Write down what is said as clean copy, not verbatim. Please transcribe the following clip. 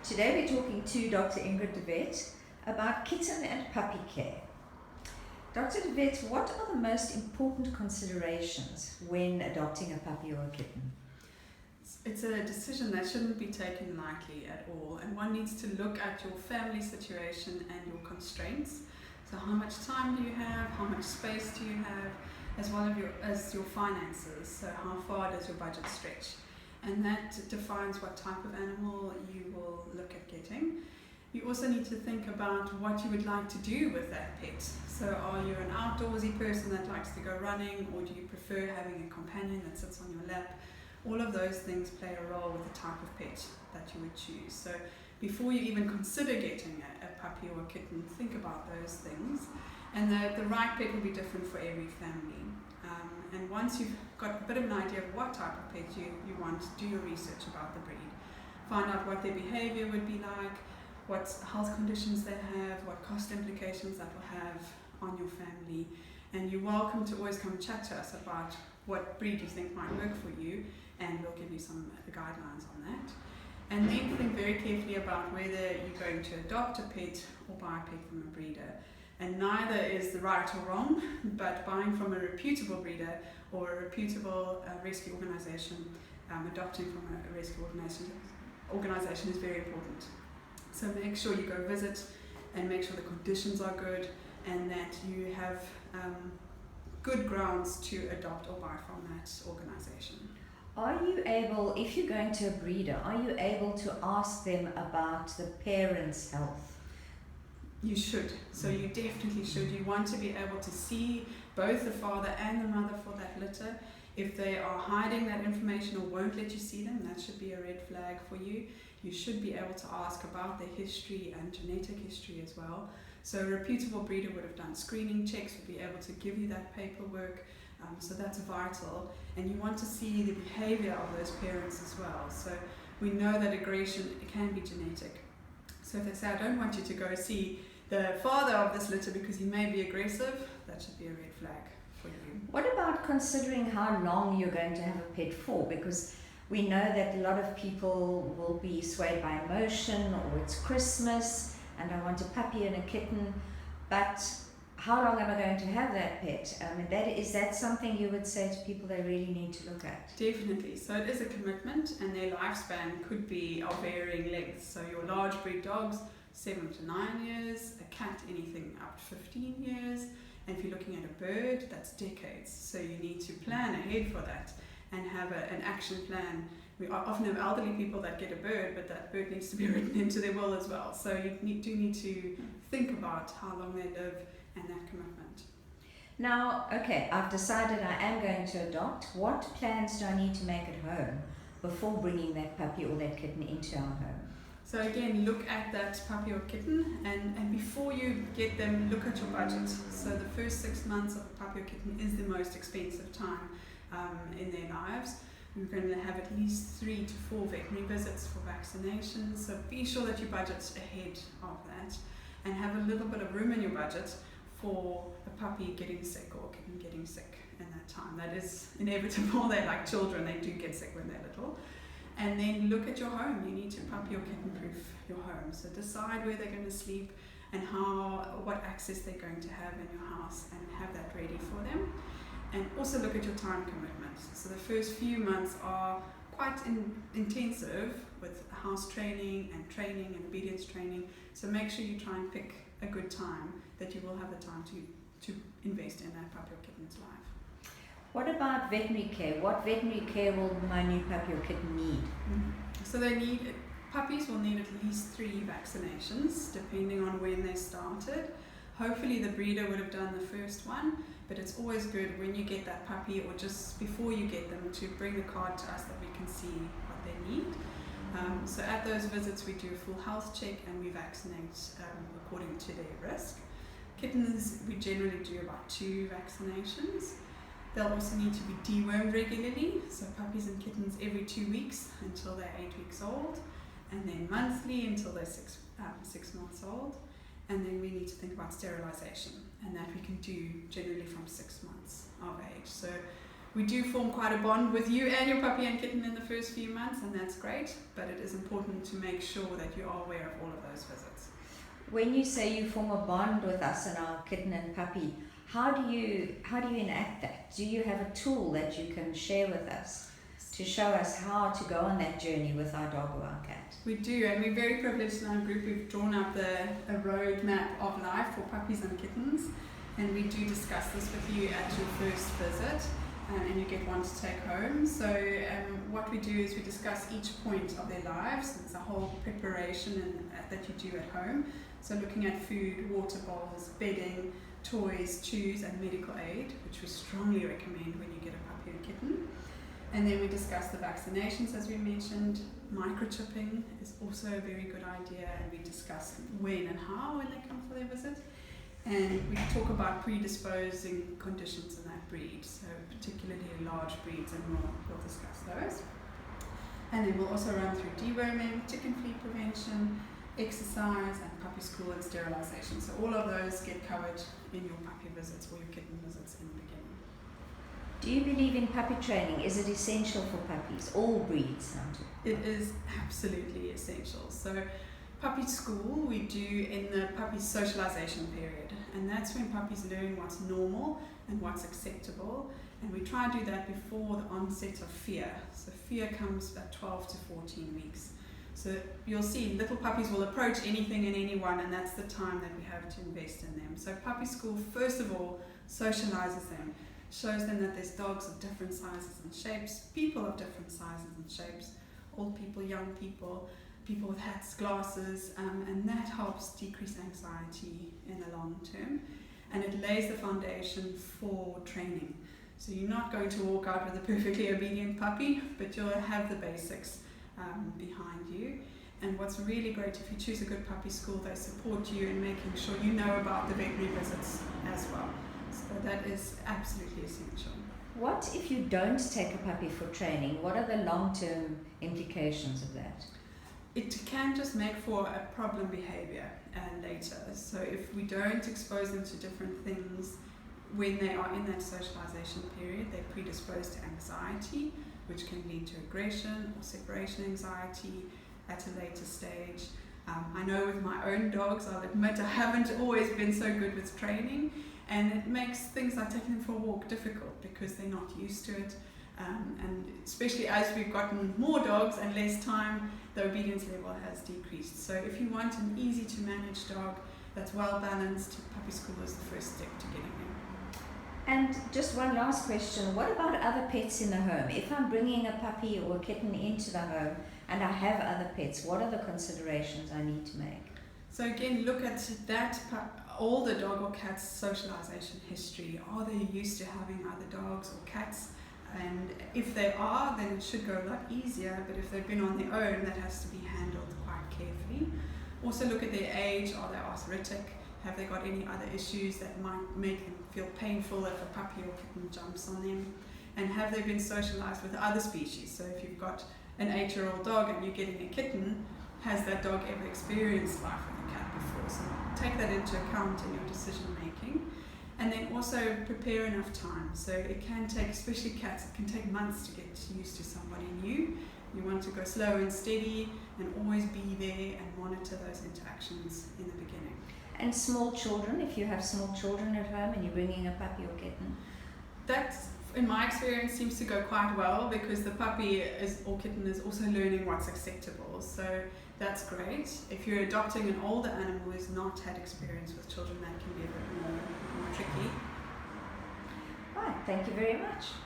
Today we're talking to Dr Ingrid de Vet about kitten and puppy care. Dr de Vet, what are the most important considerations when adopting a puppy or a kitten? It's a decision that shouldn't be taken lightly at all, and one needs to look at your family situation and your constraints. So how much time do you have, how much space do you have, as well as your finances, so how far does your budget stretch? And that defines what type of animal you will look at getting. You also need to think about what you would like to do with that pet. So are you an outdoorsy person that likes to go running, or do you prefer having a companion that sits on your lap? All of those things play a role with the type of pet that you would choose. So before you even consider getting a puppy or a kitten, think about those things. And the right pet will be different for every family. And once you've got a bit of an idea of what type of pet you want, do your research about the breed. Find out what their behavior would be like, what health conditions they have, what cost implications that will have on your family. And you're welcome to always come chat to us about what breed you think might work for you, and we'll give you some guidelines on that. And then think very carefully about whether you're going to adopt a pet or buy a pet from a breeder. And neither is the right or wrong, but buying from a reputable breeder or a reputable rescue organisation, adopting from a rescue organisation is very important. So make sure you go visit and make sure the conditions are good and that you have good grounds to adopt or buy from that organisation. Are you able, if you're going to a breeder, are you able to ask them about the parents' health? You should. So you definitely should. You want to be able to see both the father and the mother for that litter. If they are hiding that information or won't let you see them, that should be a red flag for you. You should be able to ask about their history and genetic history as well. So a reputable breeder would have done screening checks, would be able to give you that paperwork. So that's vital. And you want to see the behavior of those parents as well. So we know that aggression can be genetic. So if they say, I don't want you to go see the father of this litter because he may be aggressive, that should be a red flag for you. What about considering how long you're going to have a pet for? Because we know that a lot of people will be swayed by emotion, or it's Christmas and I want a puppy and a kitten, but how long am I going to have that pet? I mean, is that something you would say to people they really need to look at? Definitely. So it is a commitment, and their lifespan could be of varying lengths. So your large breed dogs, 7 to 9 years, a cat anything up to 15 years, and if you're looking at a bird, that's decades. So you need to plan ahead for that and have an action plan. We often have elderly people that get a bird, but that bird needs to be written into their will as well. So you do need to think about how long they live and that commitment. Now, okay, I've decided I am going to adopt. What plans do I need to make at home before bringing that puppy or that kitten into our home? So again, look at that puppy or kitten, and before you get them, look at your budget. So the first 6 months of a puppy or kitten is the most expensive time in their lives. We're going to have at least 3 to 4 veterinary visits for vaccinations. So be sure that you budget ahead of that and have a little bit of room in your budget for a puppy getting sick or a kitten getting sick in that time. That is inevitable. They're like children, they do get sick when they're little. And then look at your home. You need to puppy or kitten proof your home. So decide where they're going to sleep and what access they're going to have in your house, and have that ready for them. And also look at your time commitment. So the first few months are quite intensive with house training and obedience training. So make sure you try and pick a good time that you will have the time to invest in that puppy or kitten's life. What about veterinary care? What veterinary care will my new puppy or kitten need? So puppies will need at least 3 vaccinations depending on when they started. Hopefully the breeder would have done the first one, but it's always good when you get that puppy or just before you get them to bring the card to us that we can see what they need. So at those visits we do a full health check and we vaccinate according to their risk. Kittens, we generally do about 2 vaccinations. They'll also need to be dewormed regularly, so puppies and kittens every 2 weeks until they're 8 weeks old, and then monthly until they're 6 months old. And then we need to think about sterilization, and that we can do generally from 6 months of age. So We do form quite a bond with you and your puppy and kitten in the first few months, and that's great, but it is important to make sure that you are aware of all of those visits. When you say you form a bond with us and our kitten and puppy, how do you enact that? Do you have a tool that you can share with us to show us how to go on that journey with our dog or our cat? We do, and we're very privileged in our group. We've drawn up a roadmap of life for puppies and kittens, and we do discuss this with you at your first visit, and you get one to take home. So what we do is we discuss each point of their lives. It's a whole preparation that you do at home. So looking at food, water bowls, bedding, toys, chews, and medical aid, which we strongly recommend when you get a puppy or kitten. And then we discuss the vaccinations, as we mentioned. Microchipping is also a very good idea, and we discuss when and how when they come for their visit. And we talk about predisposing conditions in that breed, so particularly large breeds, and we'll discuss those. And then we'll also run through deworming, tick and flea prevention, exercise, and puppy school and sterilisation. So all of those get covered in your puppy visits or your kitten visits in the beginning. Do you believe in puppy training? Is it essential for puppies, all breeds? It is absolutely essential. So puppy school we do in the puppy socialisation period, and that's when puppies learn what's normal and what's acceptable, and we try to do that before the onset of fear. So fear comes at 12 to 14 weeks. So you'll see little puppies will approach anything and anyone, and that's the time that we have to invest in them. So puppy school, first of all, socialises them, shows them that there's dogs of different sizes and shapes, people of different sizes and shapes, old people, young people, people with hats, glasses, and that helps decrease anxiety in the long term, and it lays the foundation for training. So you're not going to walk out with a perfectly obedient puppy, but you'll have the basics behind you. And what's really great, if you choose a good puppy school, they support you in making sure you know about the veterinary visits as well. So that is absolutely essential. What if you don't take a puppy for training? What are the long-term implications of that? It can just make for a problem behavior later. So if we don't expose them to different things when they are in that socialization period, they're predisposed to anxiety, which can lead to aggression or separation anxiety at a later stage. I know with my own dogs, I'll admit I haven't always been so good with training, and it makes things like taking them for a walk difficult because they're not used to it. And especially as we've gotten more dogs and less time, the obedience level has decreased. So if you want an easy to manage dog that's well balanced, puppy school is the first step to getting them. And just one last question, what about other pets in the home? If I'm bringing a puppy or a kitten into the home and I have other pets, what are the considerations I need to make? So again, look at that older dog or cat's socialization history. Are they used to having other dogs or cats? And if they are, then it should go a lot easier, but if they've been on their own, that has to be handled quite carefully. Also look at their age. Are they arthritic? Have they got any other issues that might make them feel painful if a puppy or kitten jumps on them? And have they been socialized with other species? So if you've got an 8-year-old dog and you're getting a kitten, has that dog ever experienced life with a cat before? So take that into account in your decision making. And then also prepare enough time. So it can take, especially cats, it can take months to get used to somebody new. You want to go slow and steady and always be there and monitor those interactions in the beginning. And small children, if you have small children at home and you're bringing a puppy or kitten? That, in my experience, seems to go quite well because the puppy or kitten is also learning what's acceptable. So that's great. If you're adopting an older animal who's not had experience with children, that can be a bit more tricky. Right, thank you very much.